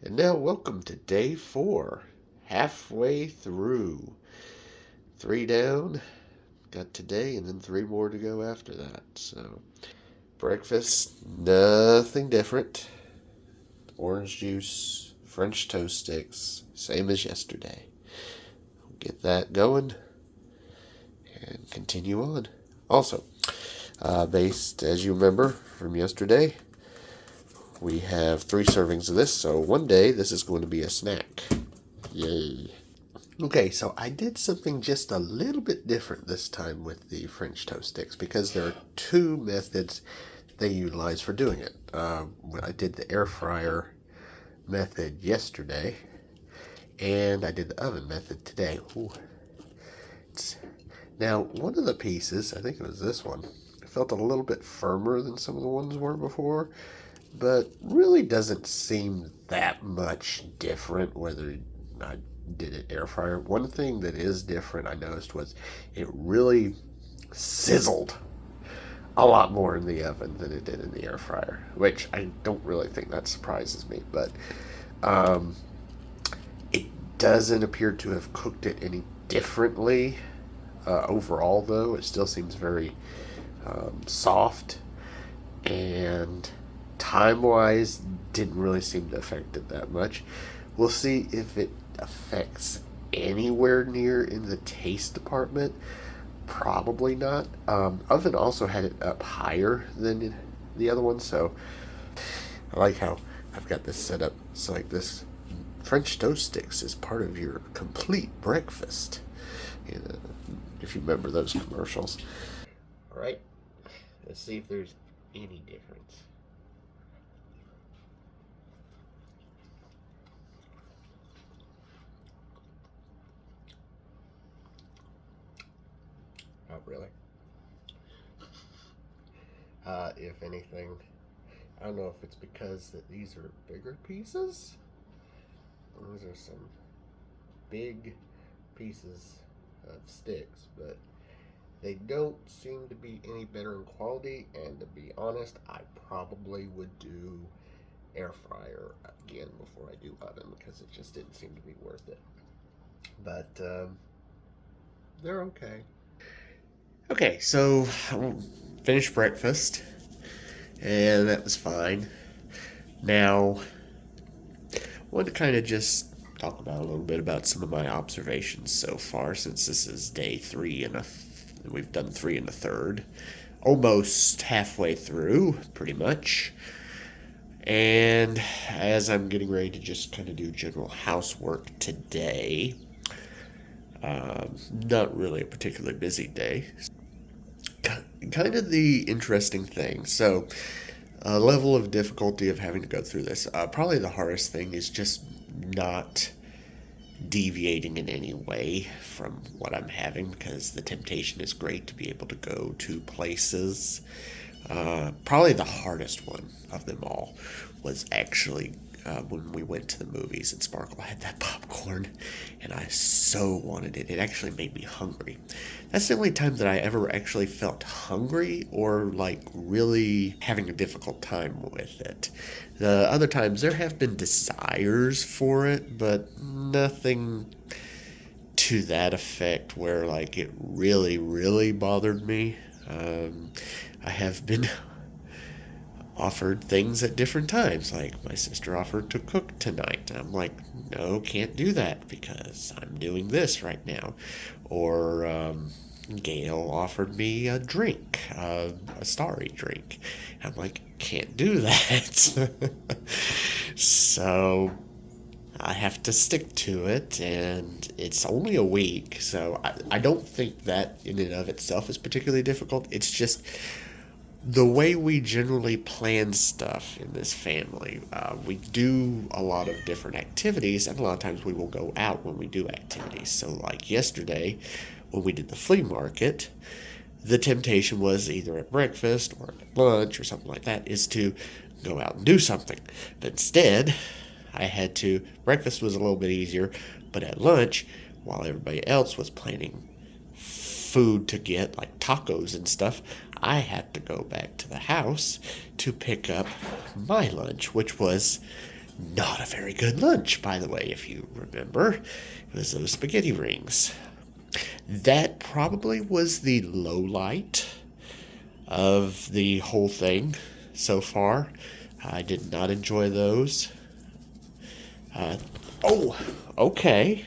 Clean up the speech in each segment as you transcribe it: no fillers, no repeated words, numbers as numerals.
And now, welcome to day 4. Halfway through. 3 down. Got today, and then 3 more to go after that. So, breakfast, nothing different. Orange juice, French toast sticks, same as yesterday. Get that going and continue on. Also, based, as you remember from yesterday, we have 3 servings of this, so one day this is going to be a snack. Yay. Okay, so I did something just a little bit different this time with the French toast sticks because there are 2 methods they utilize for doing it. I did the air fryer method yesterday, and I did the oven method today. Ooh. Now, one of the pieces, I think it was this one, felt a little bit firmer than some of the ones were before, but really doesn't seem that much different whether I did it air fryer. One thing that is different I noticed was it really sizzled a lot more in the oven than it did in the air fryer, which I don't really think that surprises me, but it doesn't appear to have cooked it any differently. Overall, though, it still seems very soft, and time wise, didn't really seem to affect it that much. We'll see if it affects anywhere near in the taste department. Probably not. Oven also had it up higher than the other one, so I like how I've got this set up so like this French toast sticks is part of your complete breakfast. You know, if you remember those commercials. All right, let's see if there's any difference. Not really. If anything, I don't know if it's because that these are bigger pieces. Those are some big pieces of sticks, but they don't seem to be any better in quality. And to be honest, I probably would do air fryer again before I do oven because it just didn't seem to be worth it. But they're okay. Okay, so I finished breakfast, and that was fine. Now, I want to kind of just talk about a little bit about some of my observations so far, since this is day 3 and we've done 3 and a third, almost halfway through, pretty much. And as I'm getting ready to just kind of do general housework today, not really a particularly busy day. Kind of the interesting thing. So, level of difficulty of having to go through this. Probably the hardest thing is just not deviating in any way from what I'm having because the temptation is great to be able to go to places. Probably the hardest one of them all was actually when we went to the movies and Sparkle had that popcorn, and I so wanted it. It actually made me hungry. That's the only time that I ever actually felt hungry or like really having a difficult time with it. The other times there have been desires for it, but nothing to that effect where like it really, really bothered me. I have been offered things at different times. Like my sister offered to cook tonight. I'm like, no, can't do that because I'm doing this right now. Or Gail offered me a drink, a starry drink. I'm like, can't do that. So I have to stick to it, and it's only a week, so I don't think that in and of itself is particularly difficult. It's just the way we generally plan stuff in this family. We do a lot of different activities, and a lot of times we will go out when we do activities. So, like yesterday, when we did the flea market, the temptation was either at breakfast or at lunch or something like that is to go out and do something. But instead, I had to, breakfast was a little bit easier, but at lunch, while everybody else was planning food to get, like tacos and stuff, I had to go back to the house to pick up my lunch, which was Not a very good lunch, by the way, if you remember. It was those spaghetti rings. That probably was the low light of the whole thing so far. I did not enjoy those. Oh, okay.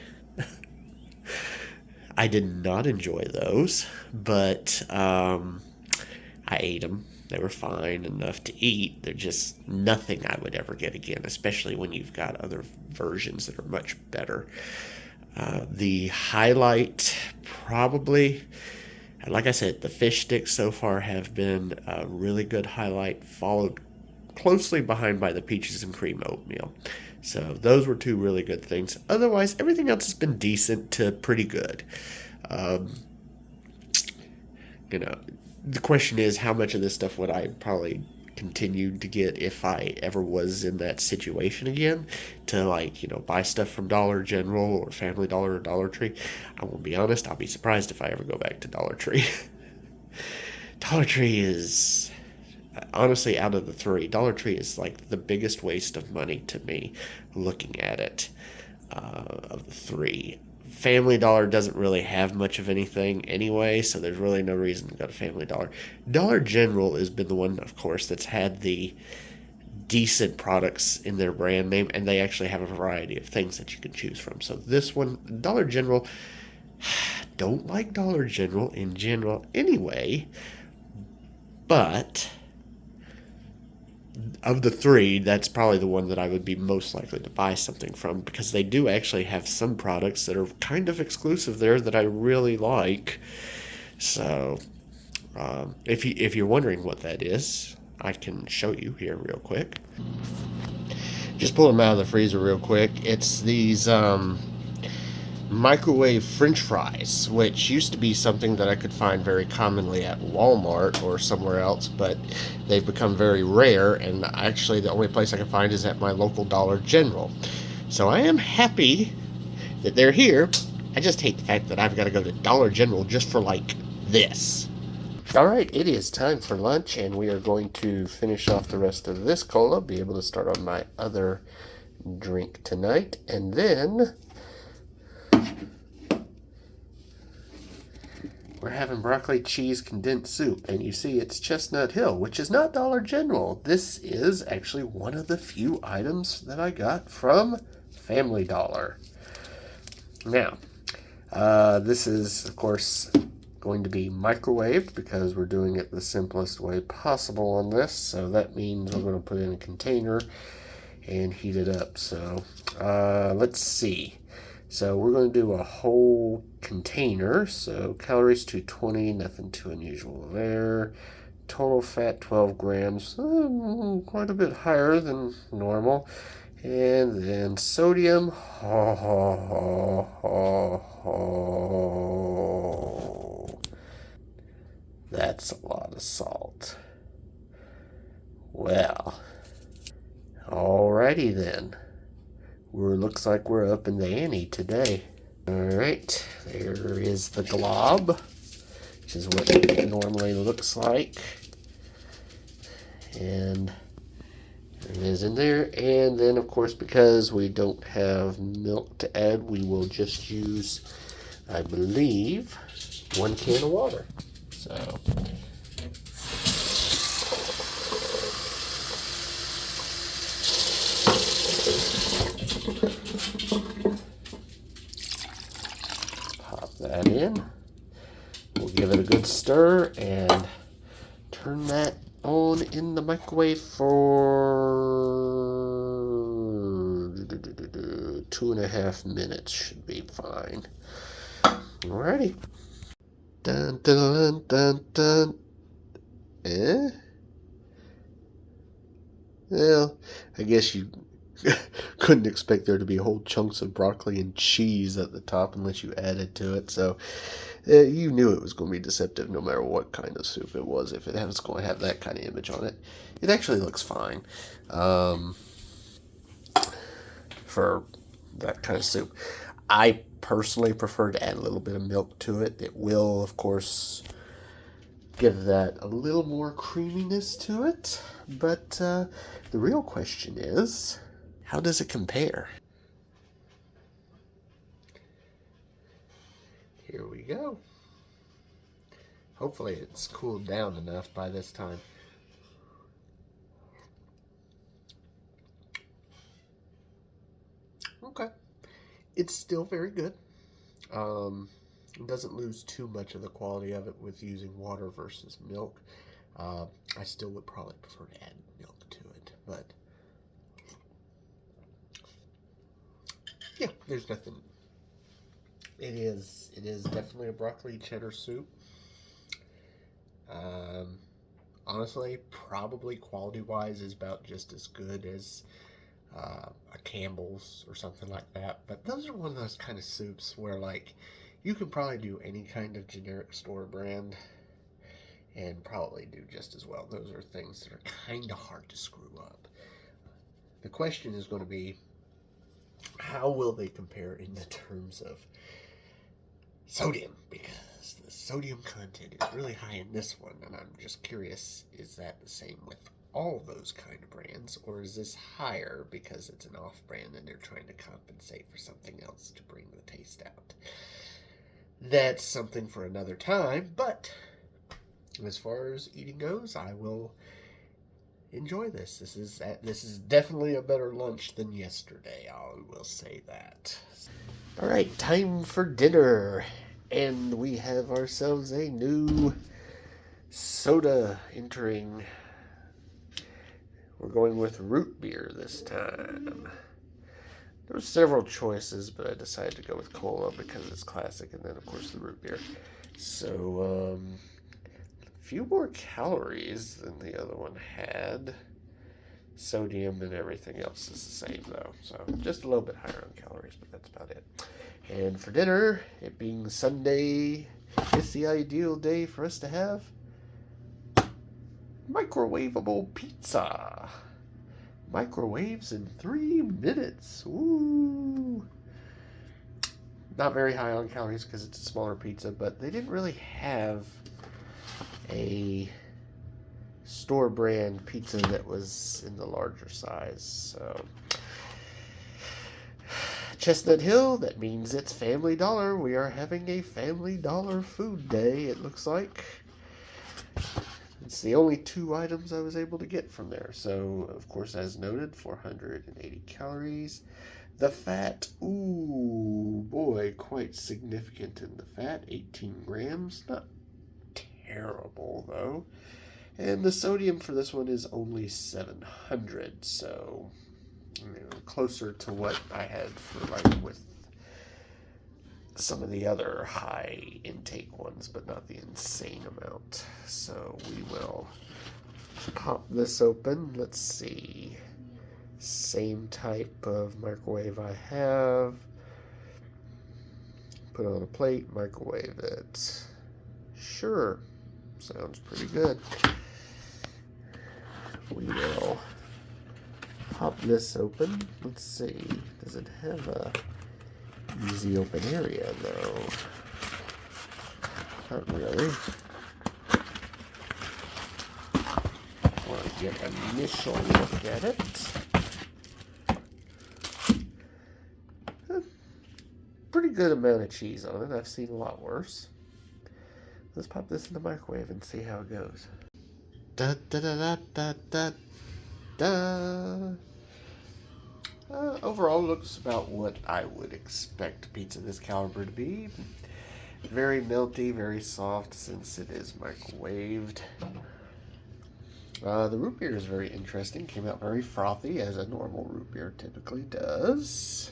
I did not enjoy those, but I ate them. They were fine enough to eat. They're just nothing I would ever get again, especially when you've got other versions that are much better. The highlight, probably, like I said, the fish sticks so far have been a really good highlight, followed closely behind by the peaches and cream oatmeal. So those were two really good things. Otherwise, everything else has been decent to pretty good. Um, you know, the question is, how much of this stuff would I probably continue to get if I ever was in that situation again, to, like, buy stuff from Dollar General or Family Dollar or Dollar Tree? I will be honest, I'll be surprised if I ever go back to Dollar Tree. Dollar Tree is, honestly, out of the three, Dollar Tree is like the biggest waste of money to me, looking at it, of the three. Family Dollar doesn't really have much of anything anyway, so there's really no reason to go to Family Dollar. Dollar General has been the one, of course, that's had the decent products in their brand name, and they actually have a variety of things that you can choose from. So this one, Dollar General, don't like Dollar General in general anyway, but of the three, that's probably the one that I would be most likely to buy something from, because they do actually have some products that are kind of exclusive there that I really like. So, if you're wondering what that is, I can show you here real quick. Just pull them out of the freezer real quick. It's these microwave French fries, which used to be something that I could find very commonly at Walmart or somewhere else, but they've become very rare, and actually the only place I can find is at my local Dollar General. So I am happy that they're here. I just hate the fact that I've got to go to Dollar General just for, like, this. Alright, it is time for lunch, and we are going to finish off the rest of this cola, be able to start on my other drink tonight, and then we're having broccoli cheese condensed soup, and you see it's Chestnut Hill, which is not Dollar General. This is actually one of the few items that I got from Family Dollar. Now, this is, of course, going to be microwaved because we're doing it the simplest way possible on this. So that means we're going to put it in a container and heat it up. So let's see. So we're going to do a whole container. So calories 220, nothing too unusual there. Total fat 12 grams, quite a bit higher than normal. And then sodium, that's a lot of salt. Well, alrighty then. Looks like we're up in the ante today. Alright, there is the glob, which is what it normally looks like. And there it is in there. And then, of course, because we don't have milk to add, we will just use, I believe, 1 can of water. So pop that in. We'll give it a good stir and turn that on in the microwave for 2.5 minutes. Should be fine. Alrighty. Dun dun dun dun. Well, I guess you couldn't expect there to be whole chunks of broccoli and cheese at the top unless you added to it. So you knew it was going to be deceptive no matter what kind of soup it was, if it was going to have that kind of image on it. It actually looks fine for that kind of soup. I personally prefer to add a little bit of milk to it. It will, of course, give that a little more creaminess to it. But the real question is, how does it compare? Here we go. Hopefully it's cooled down enough by this time. Okay. It's still very good. It doesn't lose too much of the quality of it with using water versus milk. I still would probably prefer to add milk to it, but yeah, there's nothing. It is definitely a broccoli cheddar soup. Um, Honestly, probably quality-wise is about just as good as a Campbell's or something like that. But those are one of those kind of soups where, like, you can probably do any kind of generic store brand and probably do just as well. Those are things that are kind of hard to screw up. The question is going to be, how will they compare in the terms of sodium? Because the sodium content is really high in this one, and I'm just curious, is that the same with all those kind of brands, or is this higher because it's an off-brand and they're trying to compensate for something else to bring the taste out? That's something for another time, but as far as eating goes, I will enjoy this. This is definitely a better lunch than yesterday. I will say that. All right, time for dinner, and we have ourselves a new soda entering. We're going with root beer this time. There were several choices, but I decided to go with cola because it's classic, and then of course the root beer. So a few more calories than the other one had. Sodium and everything else is the same though, so just a little bit higher on calories, but that's about it. And for dinner, it being Sunday, it's the ideal day for us to have microwavable pizza. Microwaves in 3 minutes. Ooh. Not very high on calories because it's a smaller pizza, but they didn't really have a store brand pizza that was in the larger size. So Chestnut Hill, that means it's Family Dollar. We are having a Family Dollar food day, it looks like. It's the only 2 items I was able to get from there. So, of course, as noted, 480 calories. The fat, ooh, boy, quite significant in the fat. 18 grams. Not terrible, though. And the sodium for this one is only 700. So, closer to what I had for, like, with some of the other high intake ones, but not the insane amount. So we will pop this open. Let's see. Same type of microwave I have. Put it on a plate, microwave it. Sure. Sounds pretty good. We will pop this open. Let's see. Does it have a easy open area though? Not really. Want to get an initial look at it. Pretty good amount of cheese on it. I've seen a lot worse. Let's pop this in the microwave and see how it goes. Da da da da da da. Overall, looks about what I would expect pizza this caliber to be. Very melty, very soft since it is microwaved. The root beer is very interesting. Came out very frothy, as a normal root beer typically does.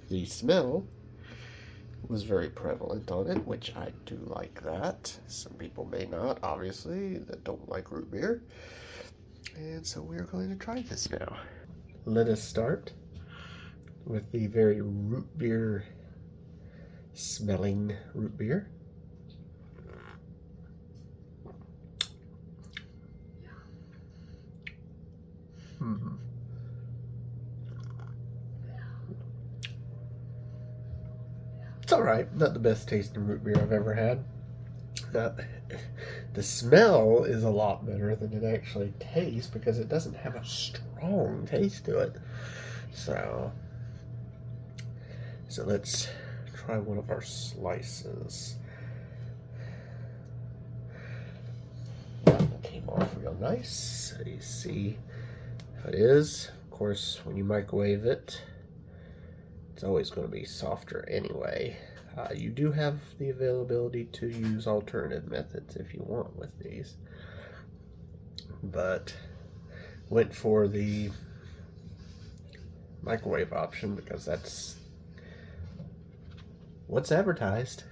The smell was very prevalent on it, which I do like that. Some people may not, obviously, that don't like root beer. And so we're going to try this now. Let us start with the very root beer smelling root beer. It's alright. Not the best tasting root beer I've ever had. Not The smell is a lot better than it actually tastes because it doesn't have a strong taste to it. So let's try one of our slices. That one came off real nice. So you see how it is. Of course, when you microwave it, it's always going to be softer anyway. You do have the availability to use alternative methods if you want with these, but went for the microwave option because that's what's advertised.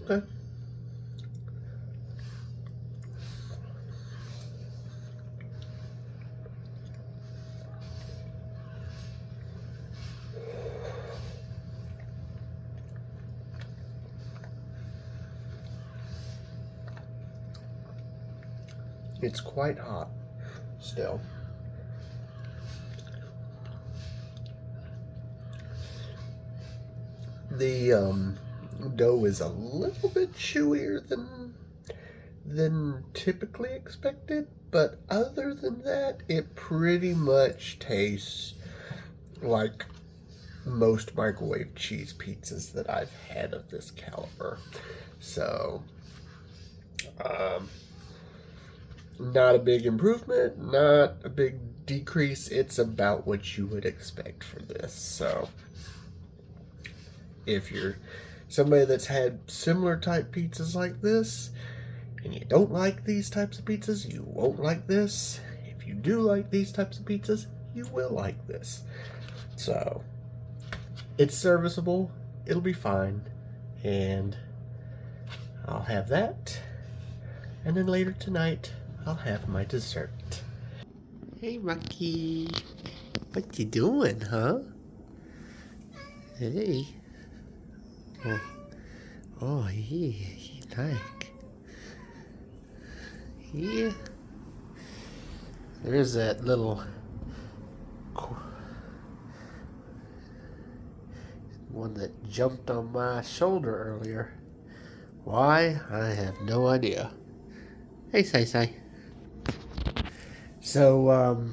Okay. It's quite hot still. The dough is a little bit chewier than typically expected, but other than that, it pretty much tastes like most microwave cheese pizzas that I've had of this caliber. So, not a big improvement, not a big decrease. It's about what you would expect for this. So, if you're somebody that's had similar type pizzas like this, and you don't like these types of pizzas, you won't like this. If you do like these types of pizzas, you will like this. So, it's serviceable, it'll be fine, and I'll have that. And then later tonight, I'll have my dessert. Hey, Rocky. What you doing, huh? Hey. Oh, he like. Yeah. There's that little one that jumped on my shoulder earlier. Why? I have no idea. Hey, Sai. So,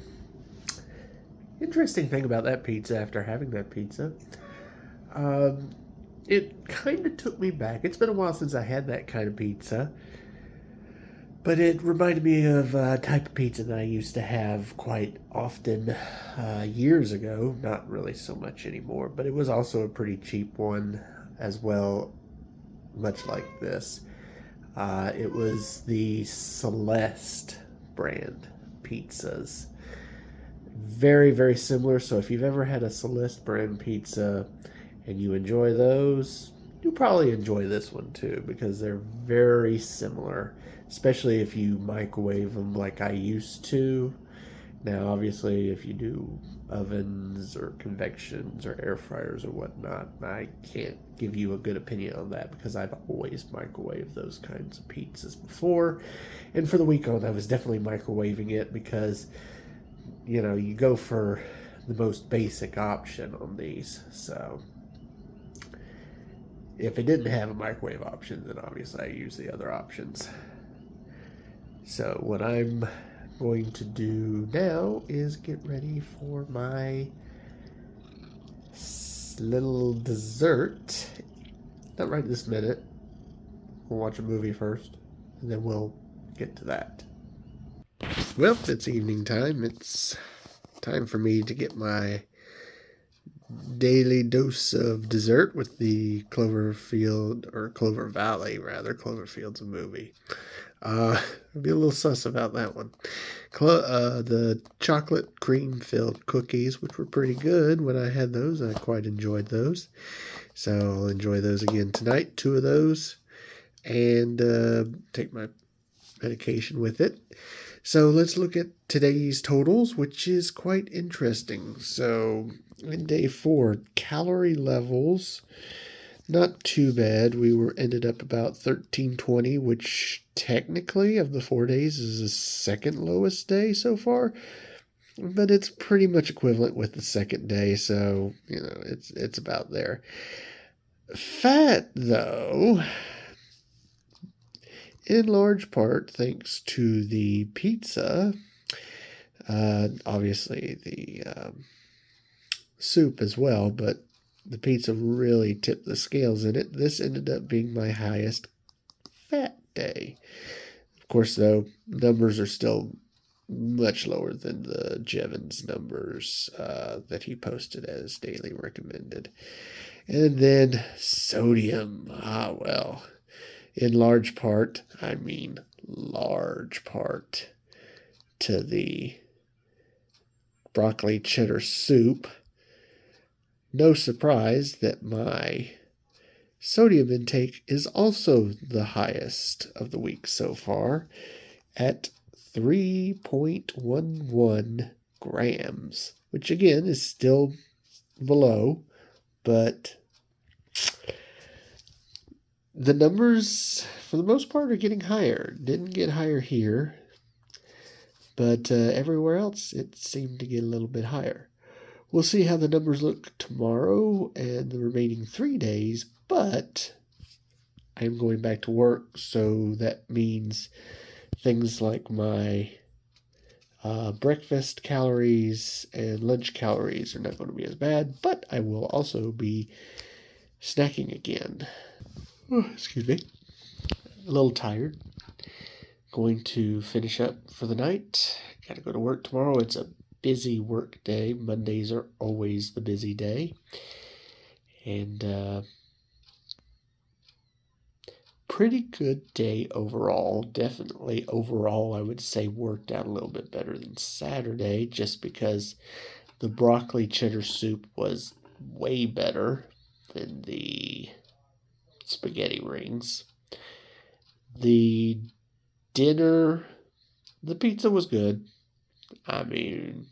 interesting thing about that pizza after having that pizza, it kind of took me back. It's been a while since I had that kind of pizza, but it reminded me of a type of pizza that I used to have quite often years ago. Not really so much anymore, but it was also a pretty cheap one as well, much like this. It was the Celeste brand pizzas. Very, very similar. So if you've ever had a Celeste brand pizza and you enjoy those, you'll probably enjoy this one too because they're very similar, especially if you microwave them like I used to. Now, obviously, if you do ovens or convections or air fryers or whatnot, I can't give you a good opinion on that because I've always microwaved those kinds of pizzas before. And for the weekend, I was definitely microwaving it because, you know, you go for the most basic option on these. So, if it didn't have a microwave option, then obviously I use the other options. So, what I'm going to do now is get ready for my little dessert. Not right this minute. We'll watch a movie first, and then we'll get to that. Well, it's evening time. It's time for me to get my daily dose of dessert with the Cloverfield, or Clover Valley, rather. Cloverfield's a movie. I'll be a little sus about that one. The chocolate cream-filled cookies, which were pretty good when I had those. I quite enjoyed those. So I'll enjoy those again tonight, 2 of those, and take my medication with it. So let's look at today's totals, which is quite interesting. So in day 4, calorie levels, not too bad. We ended up about 1320, which technically of the 4 days is the second lowest day so far. but it's pretty much equivalent with the second day, so it's about there. Fat, though, in large part thanks to the pizza, obviously the soup as well, but the pizza really tipped the scales in it. This ended up being my highest fat day. Of course, though, numbers are still much lower than the Jevons numbers that he posted as daily recommended. And then sodium. Well, in large part, I mean large part, to the broccoli cheddar soup. No surprise that my sodium intake is also the highest of the week so far at 3.11 grams, which again is still below, but the numbers for the most part are getting higher. Didn't get higher here, but everywhere else it seemed to get a little bit higher. We'll see how the numbers look tomorrow and the remaining 3 days, but I'm going back to work, so that means things like my breakfast calories and lunch calories are not going to be as bad, but I will also be snacking again. Oh, excuse me. A little tired. Going to finish up for the night. Got to go to work tomorrow. It's a busy work day. Mondays are always the busy day. And pretty good day overall. Definitely overall, I would say worked out a little bit better than Saturday, just because the broccoli cheddar soup was way better than the spaghetti rings. The dinner, the pizza was good. I mean,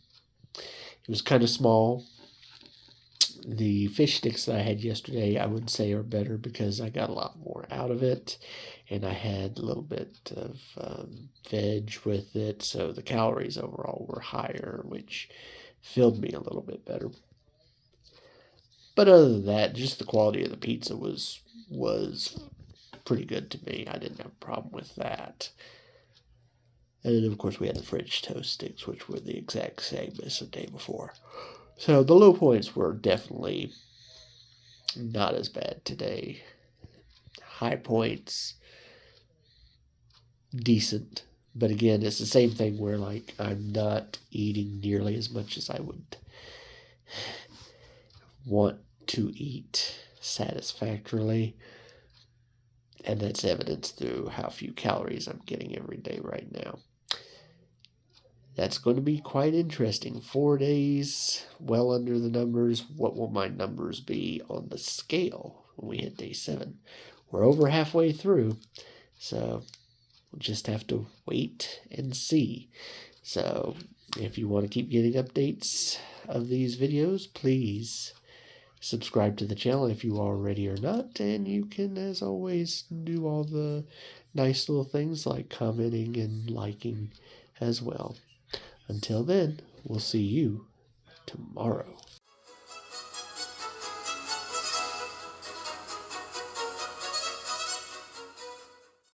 it was kind of small. The fish sticks that I had yesterday, I would say, are better because I got a lot more out of it, and I had a little bit of veg with it, so the calories overall were higher, which filled me a little bit better. But other than that, just the quality of the pizza was pretty good to me. I didn't have a problem with that. And then, of course, we had the French toast sticks, which were the exact same as the day before. So the low points were definitely not as bad today. High points, decent. But again, it's the same thing where, like, I'm not eating nearly as much as I would want to eat satisfactorily. And that's evidenced through how few calories I'm getting every day right now. That's going to be quite interesting. 4 days, well under the numbers. What will my numbers be on the scale when we hit day 7? We're over halfway through, so we'll just have to wait and see. So if you want to keep getting updates of these videos, please subscribe to the channel if you already are not, and you can, as always, do all the nice little things like commenting and liking as well. Until then, we'll see you tomorrow.